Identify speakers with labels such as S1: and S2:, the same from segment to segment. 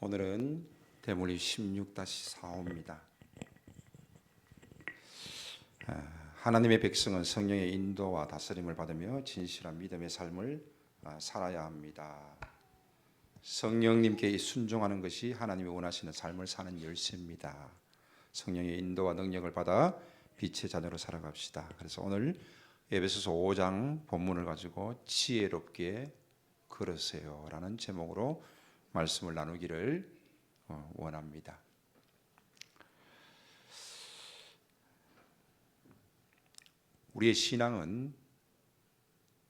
S1: 오늘은 대문이 16-45입니다. 하나님의 백성은 성령의 인도와 다스림을 받으며 진실한 믿음의 삶을 살아야 합니다. 성령님께 순종하는 것이 하나님이 원하시는 삶을 사는 열쇠입니다. 성령의 인도와 능력을 받아 빛의 자녀로 살아갑시다. 그래서 오늘 에베소서 5장 본문을 가지고 지혜롭게 걸으세요 라는 제목으로 말씀을 나누기를 원합니다. 우리의 신앙은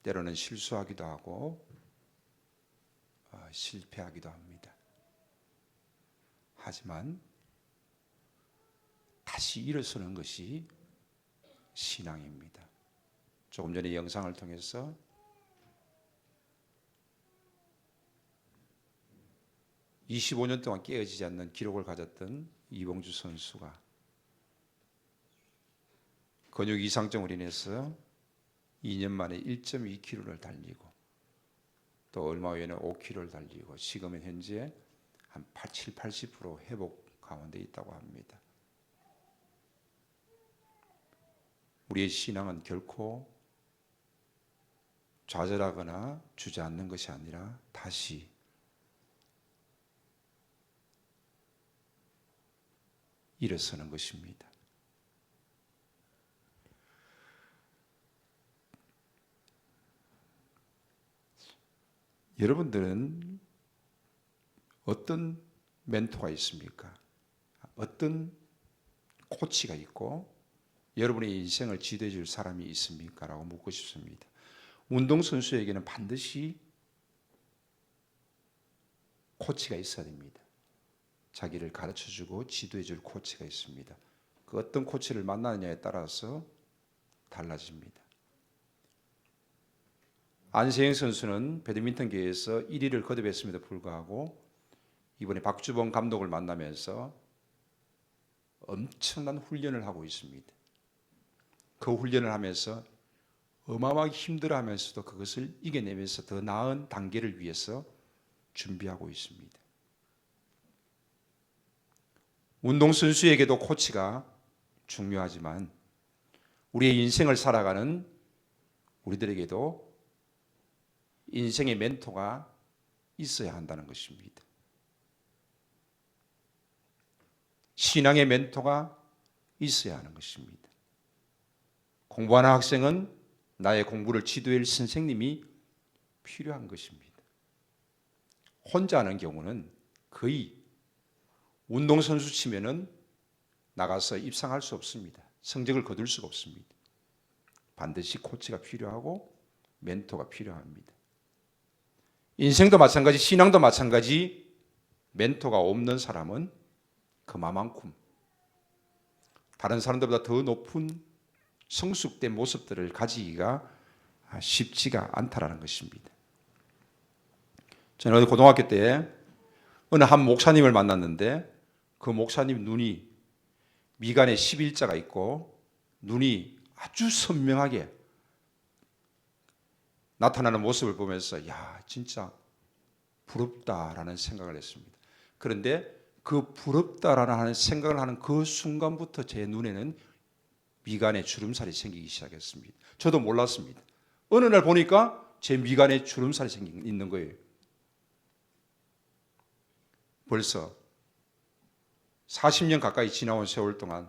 S1: 때로는 실수하기도 하고 실패하기도 합니다. 하지만 다시 일어서는 것이 신앙입니다. 조금 전에 영상을 통해서 (25년) 동안 깨어지지 않는 기록을 가졌던 이봉주 선수가 근육 이상증으로 인해서 2년 만에 1.2km를 달리고 또 얼마 후에는 5km를 달리고 지금은 현재 한 70-80% 회복 가운데 있다고 합니다. 우리의 신앙은 결코 좌절하거나 주저앉는 것이 아니라 다시 일어서는 것입니다. 여러분들은 어떤 멘토가 있습니까? 어떤 코치가 있고 여러분의 인생을 지도해 줄 사람이 있습니까? 라고 묻고 싶습니다. 운동선수에게는 반드시 코치가 있어야 됩니다. 자기를 가르쳐주고 지도해줄 코치가 있습니다. 그 어떤 코치를 만나느냐에 따라서 달라집니다. 안세영 선수는 배드민턴계에서 1위를 거듭했음에도 불구하고 이번에 박주범 감독을 만나면서 엄청난 훈련을 하고 있습니다. 그 훈련을 하면서 어마어마하게 힘들어하면서도 그것을 이겨내면서 더 나은 단계를 위해서 준비하고 있습니다. 운동선수에게도 코치가 중요하지만 우리의 인생을 살아가는 우리들에게도 인생의 멘토가 있어야 한다는 것입니다. 신앙의 멘토가 있어야 하는 것입니다. 공부하는 학생은 나의 공부를 지도할 선생님이 필요한 것입니다. 혼자 하는 경우는 거의 운동선수 치면은 나가서 입상할 수 없습니다. 성적을 거둘 수가 없습니다. 반드시 코치가 필요하고 멘토가 필요합니다. 인생도 마찬가지, 신앙도 마찬가지, 멘토가 없는 사람은 그만큼 다른 사람들보다 더 높은 성숙된 모습들을 가지기가 쉽지가 않다라는 것입니다. 저는 고등학교 때 어느 한 목사님을 만났는데 그 목사님 눈이 미간에 11자가 있고 눈이 아주 선명하게 나타나는 모습을 보면서 야, 진짜 부럽다라는 생각을 했습니다. 그런데 그 부럽다라는 생각을 하는 그 순간부터 제 눈에는 미간에 주름살이 생기기 시작했습니다. 저도 몰랐습니다. 어느 날 보니까 제 미간에 주름살이 있는 거예요. 벌써 40년 가까이 지나온 세월 동안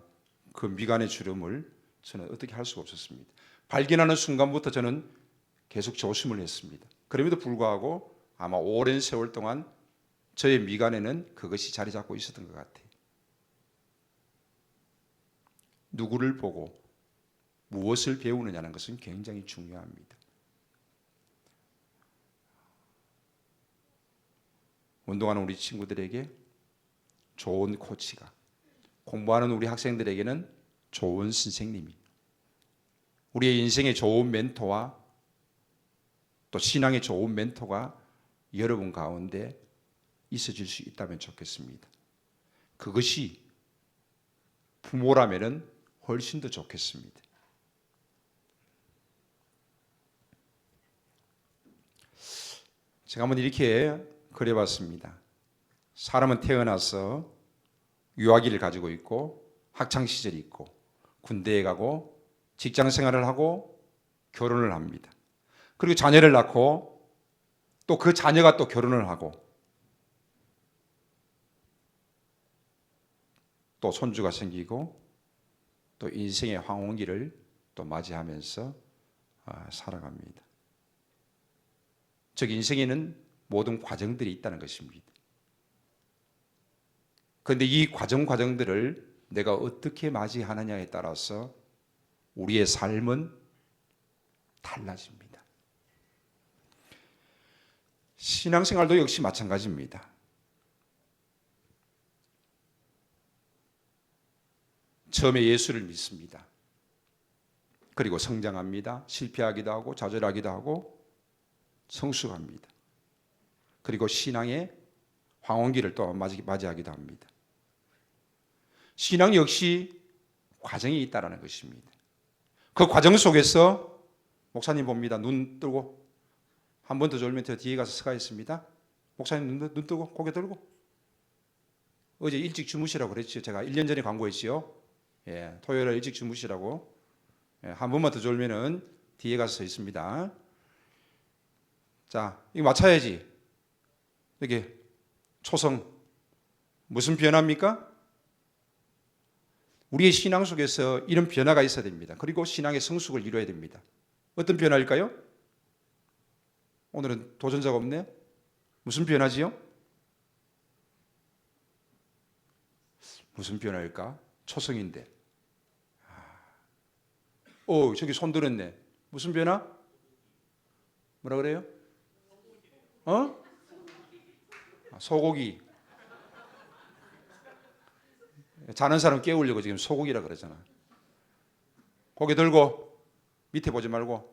S1: 그 미간의 주름을 저는 어떻게 할 수가 없었습니다. 발견하는 순간부터 저는 계속 조심을 했습니다. 그럼에도 불구하고 아마 오랜 세월 동안 저의 미간에는 그것이 자리 잡고 있었던 것 같아요. 누구를 보고 무엇을 배우느냐는 것은 굉장히 중요합니다. 운동하는 우리 친구들에게 좋은 코치가, 공부하는 우리 학생들에게는 좋은 선생님이, 우리의 인생의 좋은 멘토와 또 신앙의 좋은 멘토가 여러분 가운데 있어질 수 있다면 좋겠습니다. 그것이 부모라면 훨씬 더 좋겠습니다. 제가 한번 이렇게 그려봤습니다. 사람은 태어나서 유아기를 가지고 있고 학창 시절이 있고 군대에 가고 직장 생활을 하고 결혼을 합니다. 그리고 자녀를 낳고 또 그 자녀가 또 결혼을 하고 또 손주가 생기고 또 인생의 황혼기를 또 맞이하면서 살아갑니다. 즉 인생에는 모든 과정들이 있다는 것입니다. 그런데 이 과정들을 내가 어떻게 맞이하느냐에 따라서 우리의 삶은 달라집니다. 신앙생활도 역시 마찬가지입니다. 처음에 예수를 믿습니다. 그리고 성장합니다. 실패하기도 하고 좌절하기도 하고 성숙합니다. 그리고 신앙의 황혼기를 또 맞이하기도 합니다. 신앙 역시 과정이 있다는 것입니다. 그 과정 속에서 목사님 봅니다. 눈 뜨고 한 번 더 졸면 저 뒤에 가서 서가 있습니다. 목사님 눈 뜨고 고개 들고 어제 일찍 주무시라고 그랬죠. 제가 1년 전에 광고했지요. 토요일에 일찍 주무시라고. 한 번만 더 졸면은 뒤에 가서 서 있습니다. 자, 이거 맞춰야지. 이게 초성 무슨 변화입니까? 우리의 신앙 속에서 이런 변화가 있어야 됩니다. 그리고 신앙의 성숙을 이루어야 됩니다. 어떤 변화일까요? 오늘은 도전자가 없네요. 무슨 변화지요? 무슨 변화일까? 초성인데. 저기 손 들었네. 무슨 변화? 뭐라 그래요? 소고기. 자는 사람 깨우려고 지금 소고기라 그러잖아. 고개 들고 밑에 보지 말고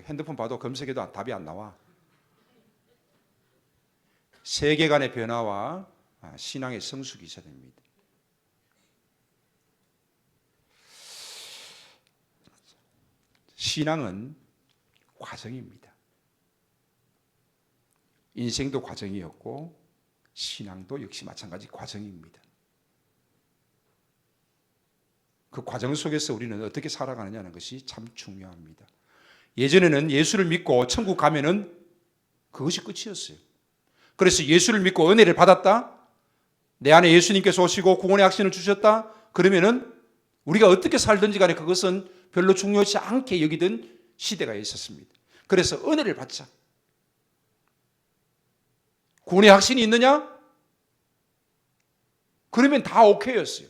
S1: 핸드폰 봐도 검색해도 답이 안 나와. 세계관의 변화와 신앙의 성숙이 있어야 됩니다. 신앙은 과정입니다. 인생도 과정이었고 신앙도 역시 마찬가지 과정입니다. 그 과정 속에서 우리는 어떻게 살아가느냐는 것이 참 중요합니다. 예전에는 예수를 믿고 천국 가면은 그것이 끝이었어요. 그래서 예수를 믿고 은혜를 받았다, 내 안에 예수님께서 오시고 구원의 확신을 주셨다, 그러면은 우리가 어떻게 살든지 간에 그것은 별로 중요하지 않게 여기던 시대가 있었습니다. 그래서 은혜를 받자. 구원의 확신이 있느냐? 그러면 다 오케이였어요.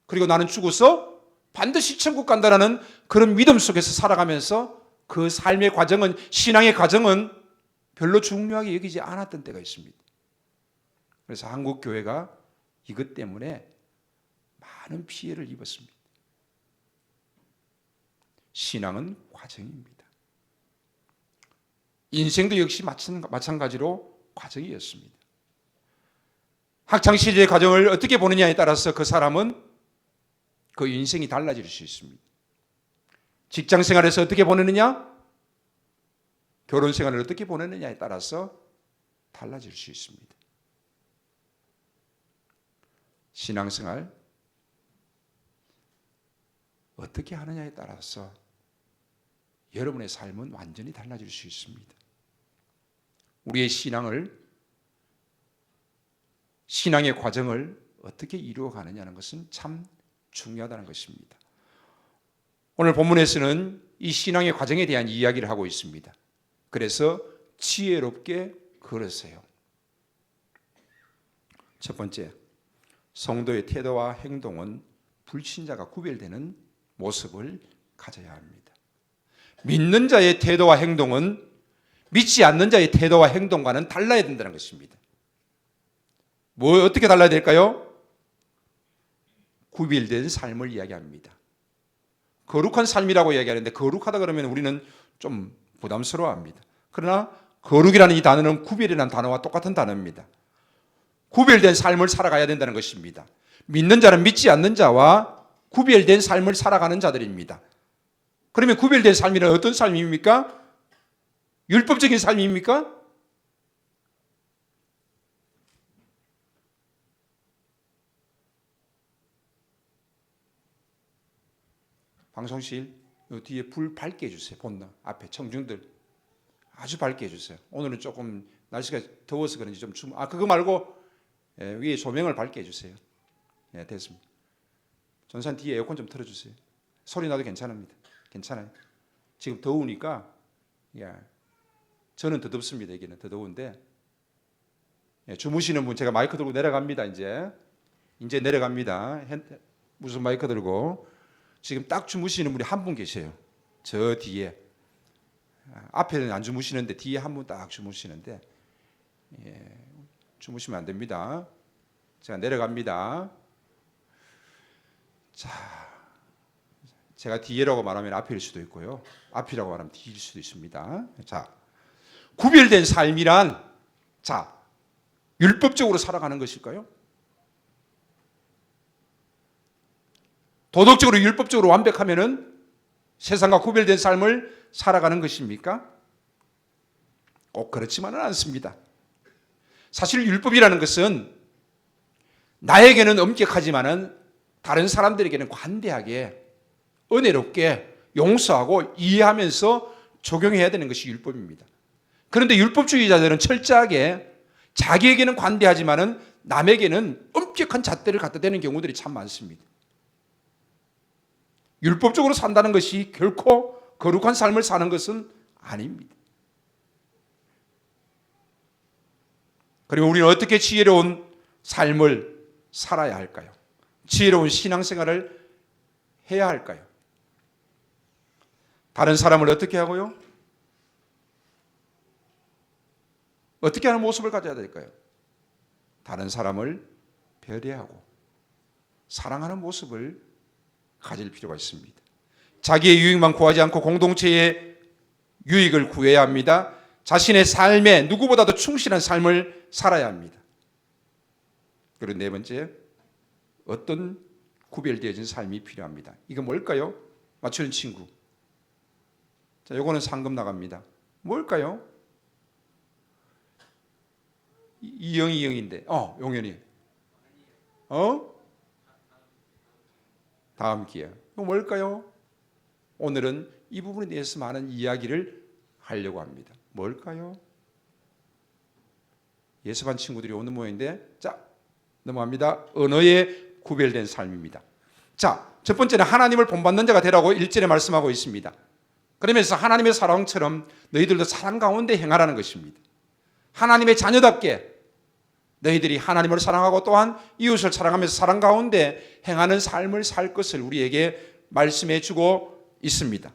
S1: 그리고 나는 죽어서 반드시 천국 간다라는 그런 믿음 속에서 살아가면서 그 삶의 과정은, 신앙의 과정은 별로 중요하게 여기지 않았던 때가 있습니다. 그래서 한국 교회가 이것 때문에 많은 피해를 입었습니다. 신앙은 과정입니다. 인생도 역시 마찬가지로 과정이었습니다. 학창시절의 과정을 어떻게 보느냐에 따라서 그 사람은 그 인생이 달라질 수 있습니다. 직장 생활에서 어떻게 보내느냐, 결혼 생활을 어떻게 보내느냐에 따라서 달라질 수 있습니다. 신앙생활 어떻게 하느냐에 따라서 여러분의 삶은 완전히 달라질 수 있습니다. 우리의 신앙의 과정을 어떻게 이루어가느냐는 것은 참 중요하다는 것입니다. 오늘 본문에서는 이 신앙의 과정에 대한 이야기를 하고 있습니다. 그래서 지혜롭게 걸으세요. 첫 번째, 성도의 태도와 행동은 불신자가 구별되는 모습을 가져야 합니다. 믿는 자의 태도와 행동은 믿지 않는 자의 태도와 행동과는 달라야 된다는 것입니다. 어떻게 달라야 될까요? 구별된 삶을 이야기합니다. 거룩한 삶이라고 이야기하는데 거룩하다 그러면 우리는 좀 부담스러워합니다. 그러나 거룩이라는 이 단어는 구별이라는 단어와 똑같은 단어입니다. 구별된 삶을 살아가야 된다는 것입니다. 믿는 자는 믿지 않는 자와 구별된 삶을 살아가는 자들입니다. 그러면 구별된 삶이란 어떤 삶입니까? 율법적인 삶입니까? 방송실 요 뒤에 불 밝게 해주세요. 본당 앞에 청중들 아주 밝게 해주세요. 오늘은 조금 날씨가 더워서 그런지 좀 그거 말고 위에 조명을 밝게 해주세요. 예, 됐습니다. 전산 뒤에 에어컨 좀 틀어주세요. 소리 나도 괜찮습니다. 괜찮아요. 지금 더우니까 저는 더 덥습니다. 여기는 더 더운데 주무시는 분 제가 마이크 들고 내려갑니다. 이제 내려갑니다. 무슨 마이크 들고 지금 딱 주무시는 분이 한 분 계세요. 저 뒤에 앞에는 안 주무시는데 뒤에 한 분 딱 주무시는데 주무시면 안 됩니다. 제가 내려갑니다. 자, 제가 뒤에라고 말하면 앞일 수도 있고요. 앞이라고 말하면 뒤일 수도 있습니다. 자, 구별된 삶이란 율법적으로 살아가는 것일까요? 도덕적으로 율법적으로 완벽하면은 세상과 구별된 삶을 살아가는 것입니까? 꼭 그렇지만은 않습니다. 사실 율법이라는 것은 나에게는 엄격하지만은 다른 사람들에게는 관대하게 은혜롭게 용서하고 이해하면서 적용해야 되는 것이 율법입니다. 그런데 율법주의자들은 철저하게 자기에게는 관대하지만은 남에게는 엄격한 잣대를 갖다 대는 경우들이 참 많습니다. 율법적으로 산다는 것이 결코 거룩한 삶을 사는 것은 아닙니다. 그리고 우리는 어떻게 지혜로운 삶을 살아야 할까요? 지혜로운 신앙생활을 해야 할까요? 다른 사람을 어떻게 하고요? 어떻게 하는 모습을 가져야 될까요? 다른 사람을 배려하고 사랑하는 모습을 가질 필요가 있습니다. 자기의 유익만 구하지 않고 공동체의 유익을 구해야 합니다. 자신의 삶에 누구보다도 충실한 삶을 살아야 합니다. 그리고 네 번째, 어떤 구별되어진 삶이 필요합니다. 이거 뭘까요? 맞추는 친구. 자, 요거는 상금 나갑니다. 뭘까요? 이영인데, 용현이. 다음 기회. 이거 뭘까요? 오늘은 이 부분에 대해서 많은 이야기를 하려고 합니다. 뭘까요? 예습한 친구들이 오는 모양인데, 자, 넘어갑니다. 언어에 구별된 삶입니다. 자, 첫 번째는 하나님을 본받는 자가 되라고 1절에 말씀하고 있습니다. 그러면서 하나님의 사랑처럼 너희들도 사랑 가운데 행하라는 것입니다. 하나님의 자녀답게 너희들이 하나님을 사랑하고 또한 이웃을 사랑하면서 사랑 가운데 행하는 삶을 살 것을 우리에게 말씀해 주고 있습니다.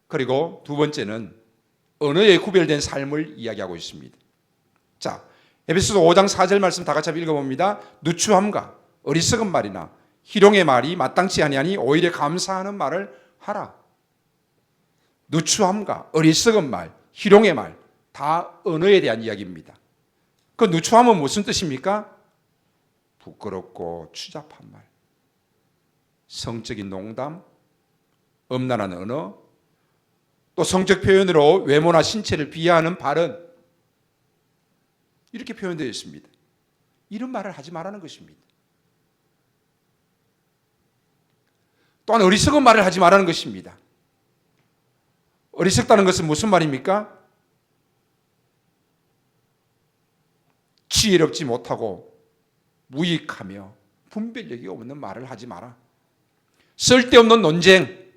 S1: 그리고 두 번째는 언어에 구별된 삶을 이야기하고 있습니다. 자, 에베소서 5장 4절 말씀 다 같이 읽어봅니다. 누추함과 어리석은 말이나 희롱의 말이 마땅치 아니하니 오히려 감사하는 말을 하라. 누추함과 어리석은 말, 희롱의 말, 다 언어에 대한 이야기입니다. 그 누추함은 무슨 뜻입니까? 부끄럽고 추잡한 말, 성적인 농담, 음란한 언어, 또 성적 표현으로 외모나 신체를 비하하는 발언, 이렇게 표현되어 있습니다. 이런 말을 하지 말라는 것입니다. 또한 어리석은 말을 하지 말라는 것입니다. 어리석다는 것은 무슨 말입니까? 지혜롭지 못하고 무익하며 분별력이 없는 말을 하지 마라. 쓸데없는 논쟁,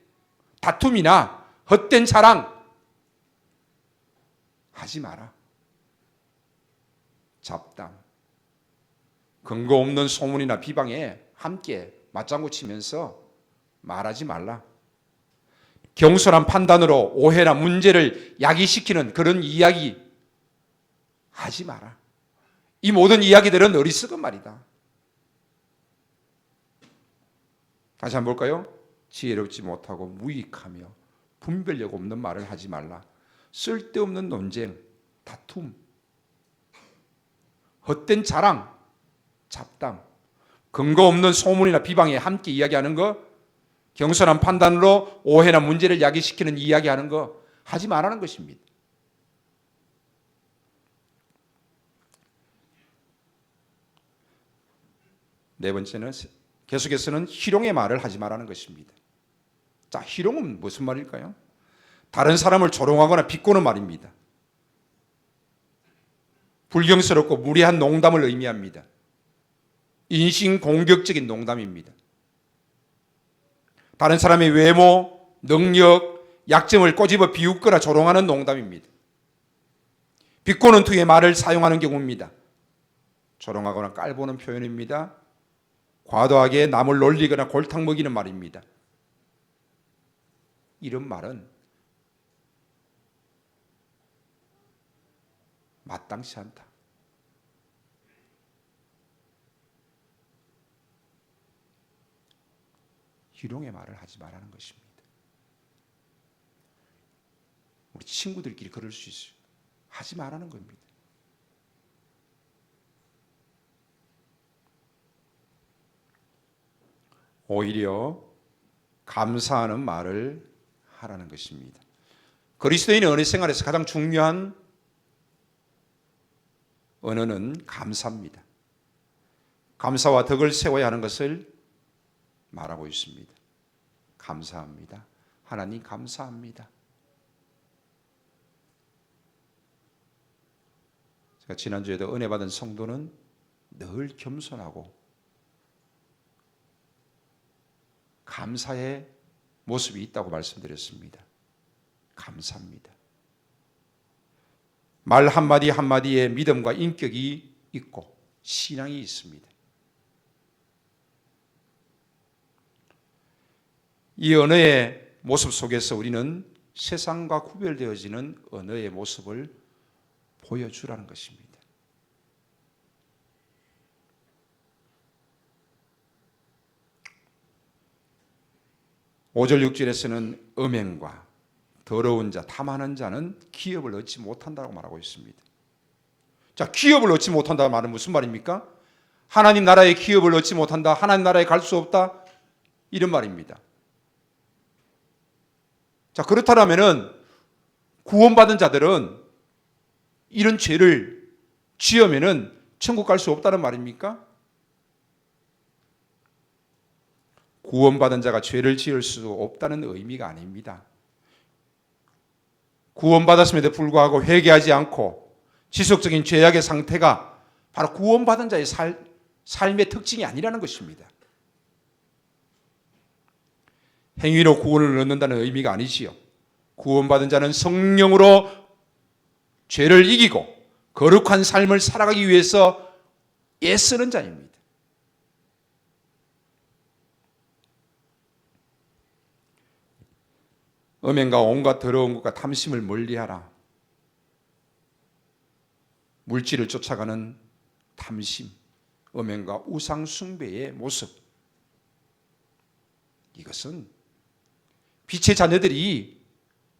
S1: 다툼이나 헛된 자랑 하지 마라. 잡담, 근거 없는 소문이나 비방에 함께 맞장구 치면서 말하지 말라. 경솔한 판단으로 오해나 문제를 야기시키는 그런 이야기 하지 마라. 이 모든 이야기들은 어리석은 말이다. 다시 한번 볼까요? 지혜롭지 못하고 무익하며 분별력 없는 말을 하지 말라. 쓸데없는 논쟁, 다툼, 헛된 자랑, 잡담, 근거 없는 소문이나 비방에 함께 이야기하는 거, 경솔한 판단으로 오해나 문제를 야기시키는 이야기하는 거 하지 말라는 것입니다. 네 번째는 계속해서는 희롱의 말을 하지 말라는 것입니다. 자, 희롱은 무슨 말일까요? 다른 사람을 조롱하거나 비꼬는 말입니다. 불경스럽고 무례한 농담을 의미합니다. 인신공격적인 농담입니다. 다른 사람의 외모, 능력, 약점을 꼬집어 비웃거나 조롱하는 농담입니다. 비꼬는 투의 말을 사용하는 경우입니다. 조롱하거나 깔보는 표현입니다. 과도하게 남을 놀리거나 골탕 먹이는 말입니다. 이런 말은 마땅치 않다. 희롱의 말을 하지 말라는 것입니다. 우리 친구들끼리 그럴 수 있어요. 하지 말라는 겁니다. 오히려 감사하는 말을 하라는 것입니다. 그리스도인의 언어 생활에서 가장 중요한 언어는 감사입니다. 감사와 덕을 세워야 하는 것을 말하고 있습니다. 감사합니다. 하나님 감사합니다. 제가 지난주에도 은혜 받은 성도는 늘 겸손하고 감사의 모습이 있다고 말씀드렸습니다. 감사합니다. 말 한마디 한마디에 믿음과 인격이 있고 신앙이 있습니다. 이 언어의 모습 속에서 우리는 세상과 구별되어지는 언어의 모습을 보여주라는 것입니다. 5절 6절에서는 음행과 더러운 자, 탐하는 자는 기업을 얻지 못한다고 말하고 있습니다. 자, 기업을 얻지 못한다는 말은 무슨 말입니까? 하나님 나라의 기업을 얻지 못한다, 하나님 나라에 갈 수 없다, 이런 말입니다. 자, 그렇다면은 구원받은 자들은 이런 죄를 지으면은 천국 갈 수 없다는 말입니까? 구원받은 자가 죄를 지을 수 없다는 의미가 아닙니다. 구원받았음에도 불구하고 회개하지 않고 지속적인 죄악의 상태가 바로 구원받은 자의 삶의 특징이 아니라는 것입니다. 행위로 구원을 얻는다는 의미가 아니지요. 구원받은 자는 성령으로 죄를 이기고 거룩한 삶을 살아가기 위해서 애쓰는 자입니다. 음행과 온갖 더러운 것과 탐심을 멀리하라. 물질을 쫓아가는 탐심, 음행과 우상 숭배의 모습, 이것은 빛의 자녀들이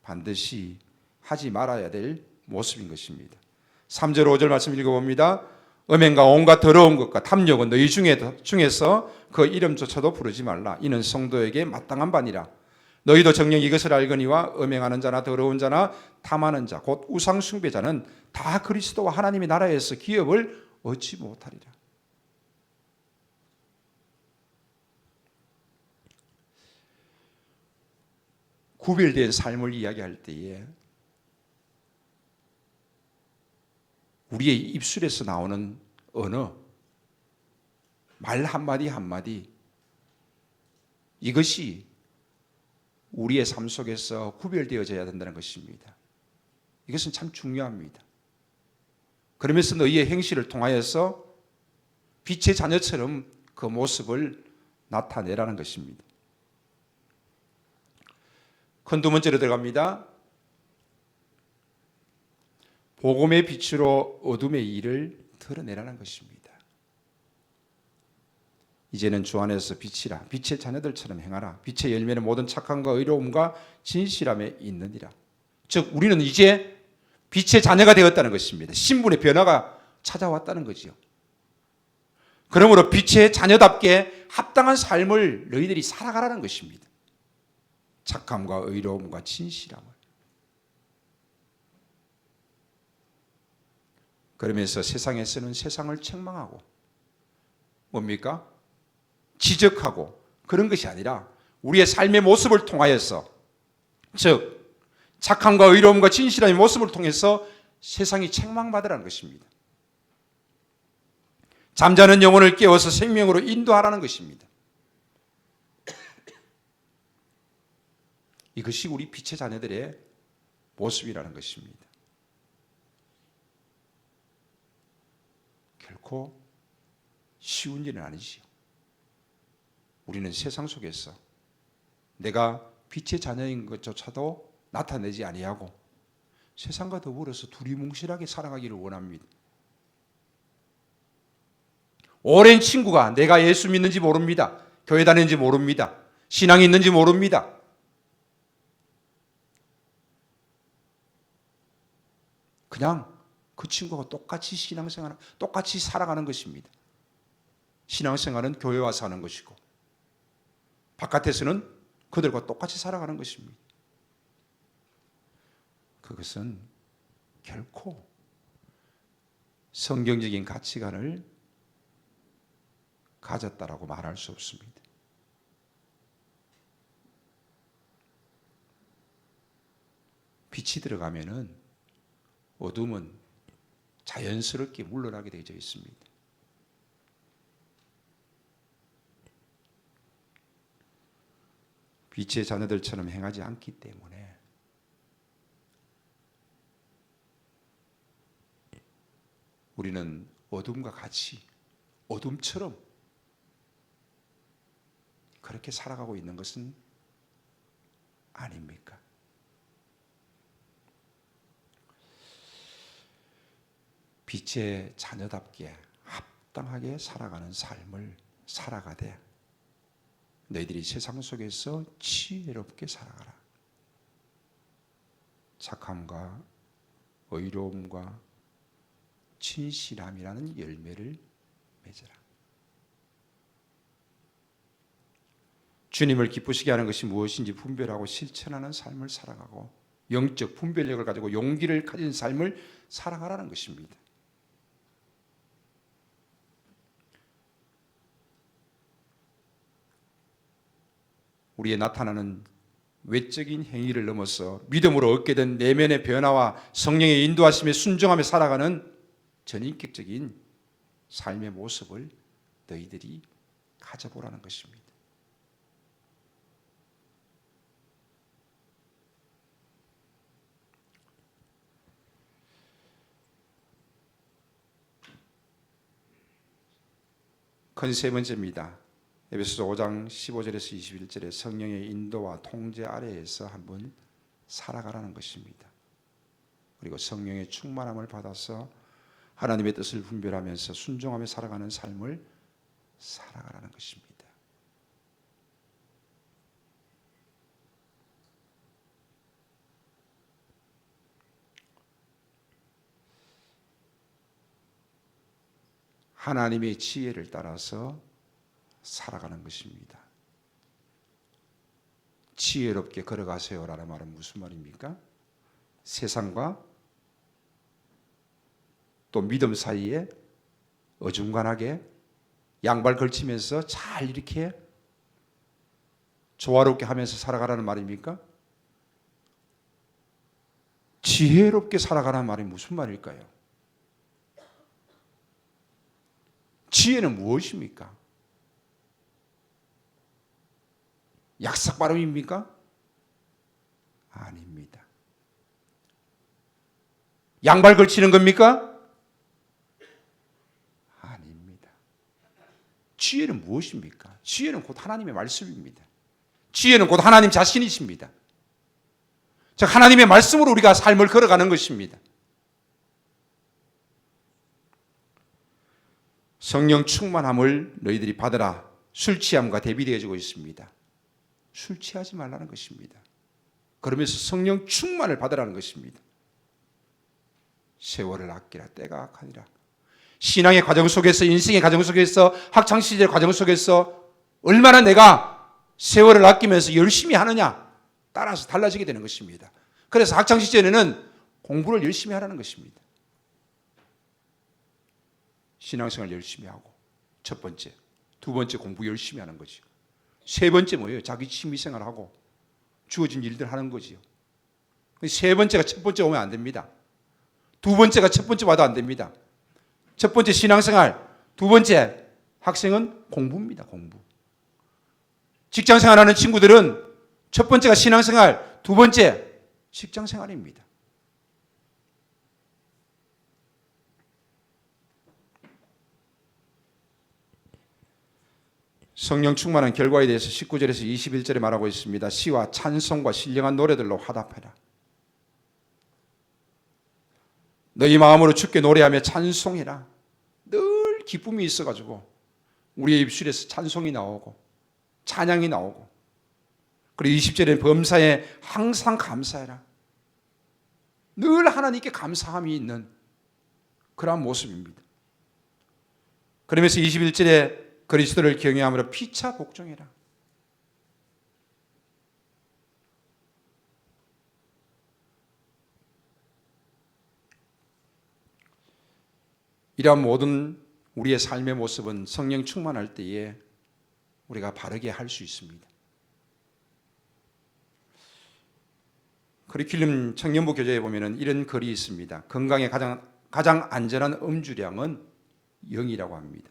S1: 반드시 하지 말아야 될 모습인 것입니다. 3절 5절 말씀 읽어봅니다. 음행과 온갖 더러운 것과 탐욕은 너희 중에서 그 이름조차도 부르지 말라. 이는 성도에게 마땅한 바니라. 너희도 정녕 이것을 알거니와 음행하는 자나 더러운 자나 탐하는 자 곧 우상 숭배자는 다 그리스도와 하나님의 나라에서 기업을 얻지 못하리라. 구별된 삶을 이야기할 때에 우리의 입술에서 나오는 언어, 말 한마디 한마디, 이것이 우리의 삶 속에서 구별되어져야 된다는 것입니다. 이것은 참 중요합니다. 그러면서 너희의 행실을 통하여서 빛의 자녀처럼 그 모습을 나타내라는 것입니다. 큰 두 번째로 들어갑니다. 복음의 빛으로 어둠의 일을 드러내라는 것입니다. 이제는 주 안에서 빛이라. 빛의 자녀들처럼 행하라. 빛의 열매는 모든 착함과 의로움과 진실함에 있느니라. 즉 우리는 이제 빛의 자녀가 되었다는 것입니다. 신분의 변화가 찾아왔다는 거지요. 그러므로 빛의 자녀답게 합당한 삶을 너희들이 살아가라는 것입니다. 착함과 의로움과 진실함을. 그러면서 세상에서는 세상을 책망하고 뭡니까? 지적하고 그런 것이 아니라 우리의 삶의 모습을 통하여서, 즉 착함과 의로움과 진실함의 모습을 통해서 세상이 책망받으라는 것입니다. 잠자는 영혼을 깨워서 생명으로 인도하라는 것입니다. 이것이 우리 빛의 자녀들의 모습이라는 것입니다. 결코 쉬운 일은 아니지요. 우리는 세상 속에서 내가 빛의 자녀인 것조차도 나타내지 아니하고 세상과 더불어서 두리뭉실하게 살아가기를 원합니다. 오랜 친구가 내가 예수 믿는지 모릅니다. 교회 다니는지 모릅니다. 신앙이 있는지 모릅니다. 그냥 그 친구가 똑같이 신앙생활, 똑같이 살아가는 것입니다. 신앙생활은 교회 와서 하는 것이고 바깥에서는 그들과 똑같이 살아가는 것입니다. 그것은 결코 성경적인 가치관을 가졌다라고 말할 수 없습니다. 빛이 들어가면은 어둠은 자연스럽게 물러나게 되어 있습니다. 빛의 자녀들처럼 행하지 않기 때문에 우리는 어둠과 같이 어둠처럼 그렇게 살아가고 있는 것은 아닙니까? 빛의 자녀답게 합당하게 살아가는 삶을 살아가되 너희들이 세상 속에서 지혜롭게 살아가라. 착함과 의로움과 진실함이라는 열매를 맺어라. 주님을 기쁘시게 하는 것이 무엇인지 분별하고 실천하는 삶을 살아가고 영적 분별력을 가지고 용기를 가진 삶을 살아가라는 것입니다. 우리의 나타나는 외적인 행위를 넘어서 믿음으로 얻게 된 내면의 변화와 성령의 인도하심에 순종하며 살아가는 전인격적인 삶의 모습을 너희들이 가져보라는 것입니다. 큰 세 번째입니다. 에베소서 5장 15절에서 21절에 성령의 인도와 통제 아래에서 한번 살아가라는 것입니다. 그리고 성령의 충만함을 받아서 하나님의 뜻을 분별하면서 순종하며 살아가는 삶을 살아가라는 것입니다. 하나님의 지혜를 따라서 살아가는 것입니다. 지혜롭게 걸어가세요라는 말은 무슨 말입니까? 세상과 또 믿음 사이에 어중간하게 양발 걸치면서 잘 이렇게 조화롭게 하면서 살아가라는 말입니까? 지혜롭게 살아가라는 말이 무슨 말일까요? 지혜는 무엇입니까? 약삭 발음입니까? 아닙니다. 양발 걸치는 겁니까? 아닙니다. 지혜는 무엇입니까? 지혜는 곧 하나님의 말씀입니다. 지혜는 곧 하나님 자신이십니다. 즉 하나님의 말씀으로 우리가 삶을 걸어가는 것입니다. 성령 충만함을 너희들이 받으라. 술 취함과 대비되어지고 있습니다. 술 취하지 말라는 것입니다. 그러면서 성령 충만을 받으라는 것입니다. 세월을 아끼라. 때가 악하니라. 신앙의 과정 속에서, 인생의 과정 속에서, 학창시절 과정 속에서 얼마나 내가 세월을 아끼면서 열심히 하느냐 따라서 달라지게 되는 것입니다. 그래서 학창시절에는 공부를 열심히 하라는 것입니다. 신앙생활 열심히 하고, 첫 번째 두 번째 공부 열심히 하는 거죠. 세 번째 뭐예요? 자기 취미생활하고 주어진 일들 하는 거지요. 세 번째가 첫 번째 오면 안 됩니다. 두 번째가 첫 번째 와도 안 됩니다. 첫 번째 신앙생활, 두 번째 학생은 공부입니다. 공부. 직장생활하는 친구들은 첫 번째가 신앙생활, 두 번째 직장생활입니다. 성령 충만한 결과에 대해서 19절에서 21절에 말하고 있습니다. 시와 찬송과 신령한 노래들로 화답해라. 너희 마음으로 주께 노래하며 찬송해라. 늘 기쁨이 있어가지고 우리의 입술에서 찬송이 나오고 찬양이 나오고, 그리고 20절에 범사에 항상 감사해라. 늘 하나님께 감사함이 있는 그러한 모습입니다. 그러면서 21절에 그리스도를 경외함으로 피차 복종해라. 이러한 모든 우리의 삶의 모습은 성령 충만할 때에 우리가 바르게 할 수 있습니다. 커리큘럼 청년부 교재에 보면 이런 글이 있습니다. 건강에 가장 안전한 음주량은 0이라고 합니다.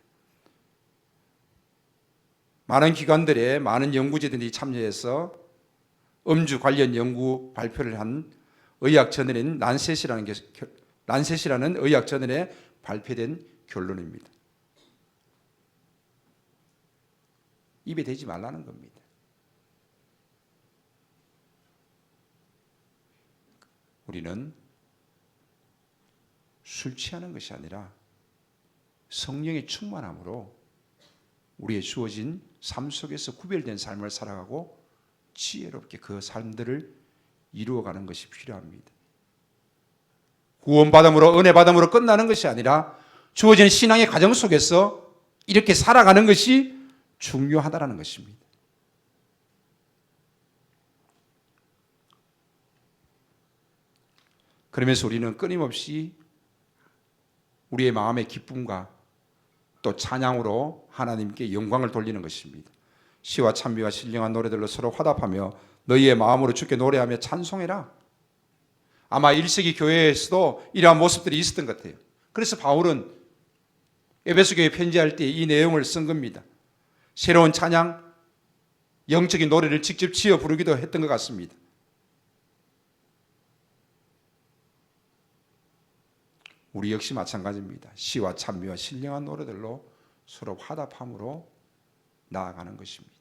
S1: 많은 기관들의 많은 연구진들이 참여해서 음주 관련 연구 발표를 한 의학저널인 란셋이라는 의학저널에 발표된 결론입니다. 입에 대지 말라는 겁니다. 우리는 술 취하는 것이 아니라 성령의 충만함으로 우리의 주어진 삶 속에서 구별된 삶을 살아가고 지혜롭게 그 삶들을 이루어가는 것이 필요합니다. 구원받음으로 은혜받음으로 끝나는 것이 아니라 주어진 신앙의 과정 속에서 이렇게 살아가는 것이 중요하다는 것입니다. 그러면서 우리는 끊임없이 우리의 마음의 기쁨과 또 찬양으로 하나님께 영광을 돌리는 것입니다. 시와 찬미와 신령한 노래들로 서로 화답하며 너희의 마음으로 주께 노래하며 찬송해라. 아마 1세기 교회에서도 이러한 모습들이 있었던 것 같아요. 그래서 바울은 에베소 교회에 편지할 때 이 내용을 쓴 겁니다. 새로운 찬양, 영적인 노래를 직접 지어 부르기도 했던 것 같습니다. 우리 역시 마찬가지입니다. 시와 찬미와 신령한 노래들로 서로 화답함으로 나아가는 것입니다.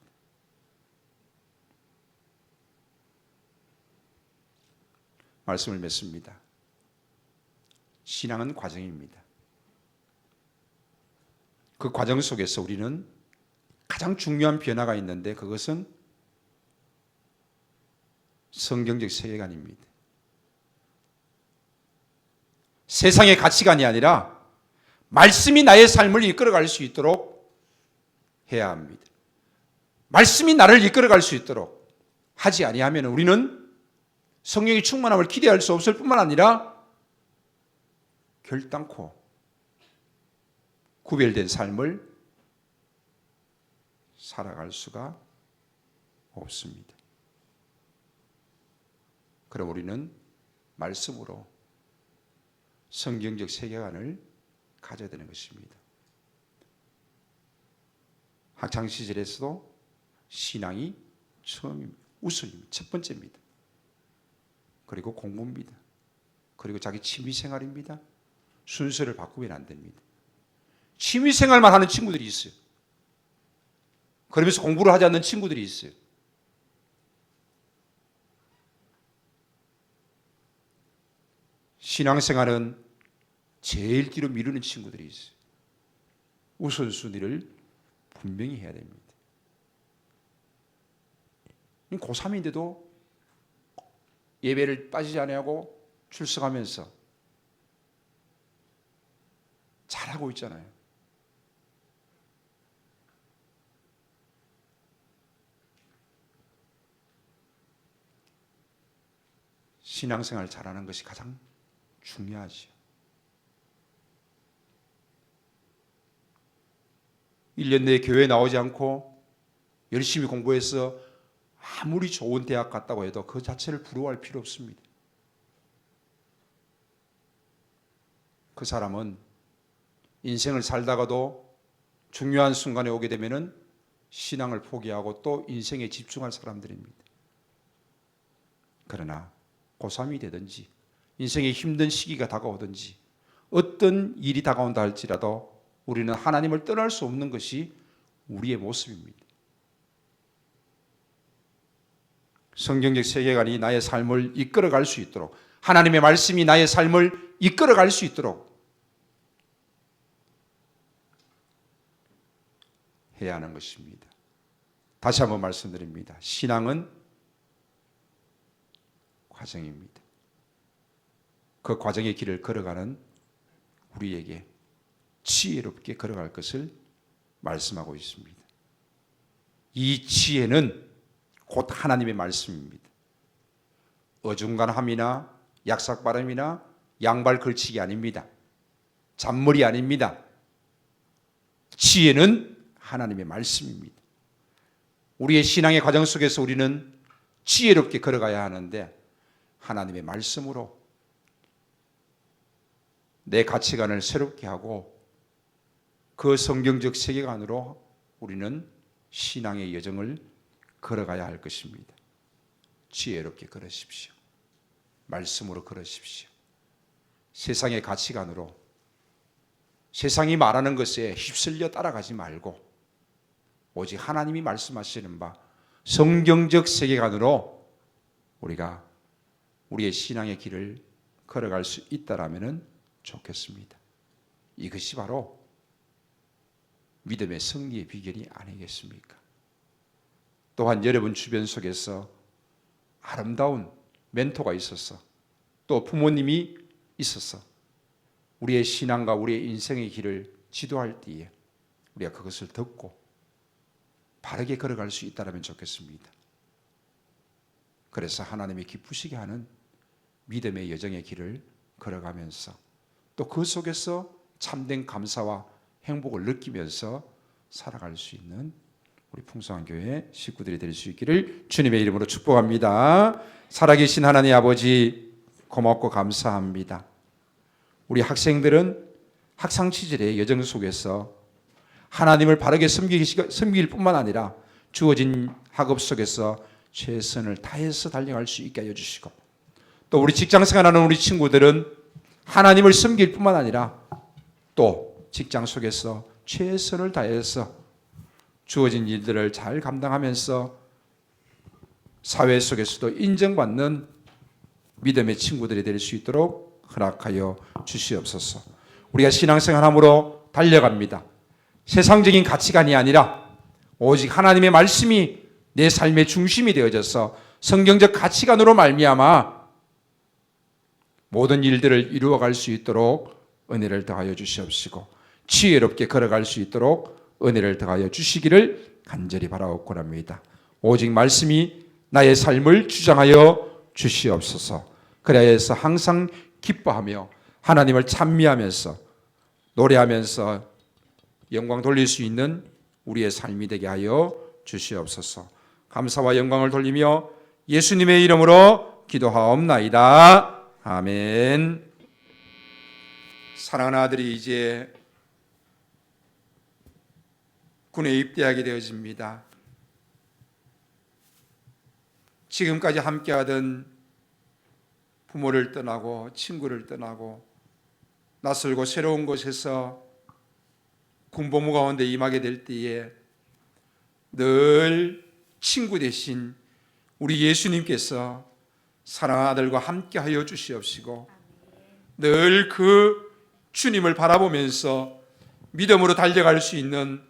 S1: 말씀을 맺습니다. 신앙은 과정입니다. 그 과정 속에서 우리는 가장 중요한 변화가 있는데 그것은 성경적 세계관입니다. 세상의 가치관이 아니라 말씀이 나의 삶을 이끌어갈 수 있도록 해야 합니다. 말씀이 나를 이끌어갈 수 있도록 하지 아니하면 우리는 성령의 충만함을 기대할 수 없을 뿐만 아니라 결단코 구별된 삶을 살아갈 수가 없습니다. 그럼 우리는 말씀으로 성경적 세계관을 가져야 되는 것입니다. 학창시절에서도 신앙이 처음입니다. 우선입니다. 첫 번째입니다. 그리고 공부입니다. 그리고 자기 취미생활입니다. 순서를 바꾸면 안 됩니다. 취미생활만 하는 친구들이 있어요. 그러면서 공부를 하지 않는 친구들이 있어요. 신앙생활은 제일 뒤로 미루는 친구들이 있어요. 우선순위를 분명히 해야 됩니다. 고3인데도 예배를 빠지지 않고 출석하면서 잘하고 있잖아요. 신앙생활 잘하는 것이 가장 중요하지요. 1년 내에 교회에 나오지 않고 열심히 공부해서 아무리 좋은 대학 갔다고 해도 그 자체를 부러워할 필요 없습니다. 그 사람은 인생을 살다가도 중요한 순간에 오게 되면은 신앙을 포기하고 또 인생에 집중할 사람들입니다. 그러나 고3이 되든지 인생의 힘든 시기가 다가오든지 어떤 일이 다가온다 할지라도 우리는 하나님을 떠날 수 없는 것이 우리의 모습입니다. 성경적 세계관이 나의 삶을 이끌어갈 수 있도록, 하나님의 말씀이 나의 삶을 이끌어갈 수 있도록 해야 하는 것입니다. 다시 한번 말씀드립니다. 신앙은 과정입니다. 그 과정의 길을 걸어가는 우리에게 지혜롭게 걸어갈 것을 말씀하고 있습니다. 이 지혜는 곧 하나님의 말씀입니다. 어중간함이나 약삭 발음이나 양발 걸치기 아닙니다. 잔머리 아닙니다. 지혜는 하나님의 말씀입니다. 우리의 신앙의 과정 속에서 우리는 지혜롭게 걸어가야 하는데 하나님의 말씀으로 내 가치관을 새롭게 하고 그 성경적 세계관으로 우리는 신앙의 여정을 걸어가야 할 것입니다. 지혜롭게 걸으십시오. 말씀으로 걸으십시오. 세상의 가치관으로 세상이 말하는 것에 휩쓸려 따라가지 말고 오직 하나님이 말씀하시는 바 성경적 세계관으로 우리가 우리의 신앙의 길을 걸어갈 수 있다라면 좋겠습니다. 이것이 바로 믿음의 승리의 비결이 아니겠습니까? 또한 여러분 주변 속에서 아름다운 멘토가 있어서 또 부모님이 있어서 우리의 신앙과 우리의 인생의 길을 지도할 때에 우리가 그것을 듣고 바르게 걸어갈 수 있다면 좋겠습니다. 그래서 하나님이 기쁘시게 하는 믿음의 여정의 길을 걸어가면서 또 그 속에서 참된 감사와 행복을 느끼면서 살아갈 수 있는 우리 풍성한 교회 식구들이 될 수 있기를 주님의 이름으로 축복합니다. 살아계신 하나님 아버지 고맙고 감사합니다. 우리 학생들은 학창시절의 여정 속에서 하나님을 바르게 섬길 뿐만 아니라 주어진 학업 속에서 최선을 다해서 달려갈 수 있게 하여 주시고 또 우리 직장생활하는 우리 친구들은 하나님을 섬길 뿐만 아니라 또 직장 속에서 최선을 다해서 주어진 일들을 잘 감당하면서 사회 속에서도 인정받는 믿음의 친구들이 될 수 있도록 허락하여 주시옵소서. 우리가 신앙생활함으로 달려갑니다. 세상적인 가치관이 아니라 오직 하나님의 말씀이 내 삶의 중심이 되어져서 성경적 가치관으로 말미암아 모든 일들을 이루어갈 수 있도록 은혜를 더하여 주시옵시고 지혜롭게 걸어갈 수 있도록 은혜를 더하여 주시기를 간절히 바라옵고랍니다. 오직 말씀이 나의 삶을 주장하여 주시옵소서. 그래서 항상 기뻐하며 하나님을 찬미하면서 노래하면서 영광 돌릴 수 있는 우리의 삶이 되게 하여 주시옵소서. 감사와 영광을 돌리며 예수님의 이름으로 기도하옵나이다. 아멘. 사랑하는 아들이 이제 군에 입대하게 되어집니다. 지금까지 함께하던 부모를 떠나고 친구를 떠나고 낯설고 새로운 곳에서 군복무 가운데 임하게 될 때에 늘 친구 대신 우리 예수님께서 사랑하는 아들과 함께하여 주시옵시고 늘 그 주님을 바라보면서 믿음으로 달려갈 수 있는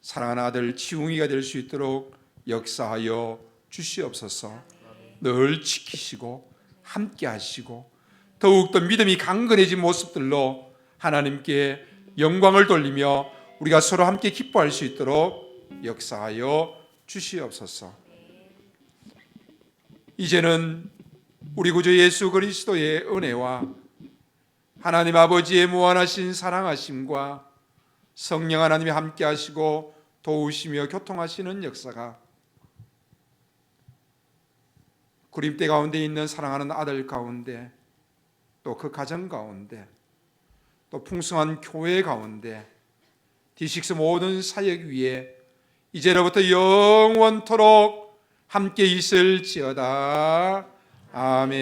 S1: 사랑하는 아들 지웅이가 될 수 있도록 역사하여 주시옵소서. 늘 지키시고 함께 하시고 더욱더 믿음이 강건해진 모습들로 하나님께 영광을 돌리며 우리가 서로 함께 기뻐할 수 있도록 역사하여 주시옵소서. 이제는 우리 구주 예수 그리스도의 은혜와 하나님 아버지의 무한하신 사랑하심과 성령 하나님이 함께 하시고 도우시며 교통하시는 역사가 구림대 가운데 있는 사랑하는 아들 가운데, 또 그 가정 가운데, 또 풍성한 교회 가운데, D6 모든 사역 위에 이제로부터 영원토록 함께 있을지어다. 아멘.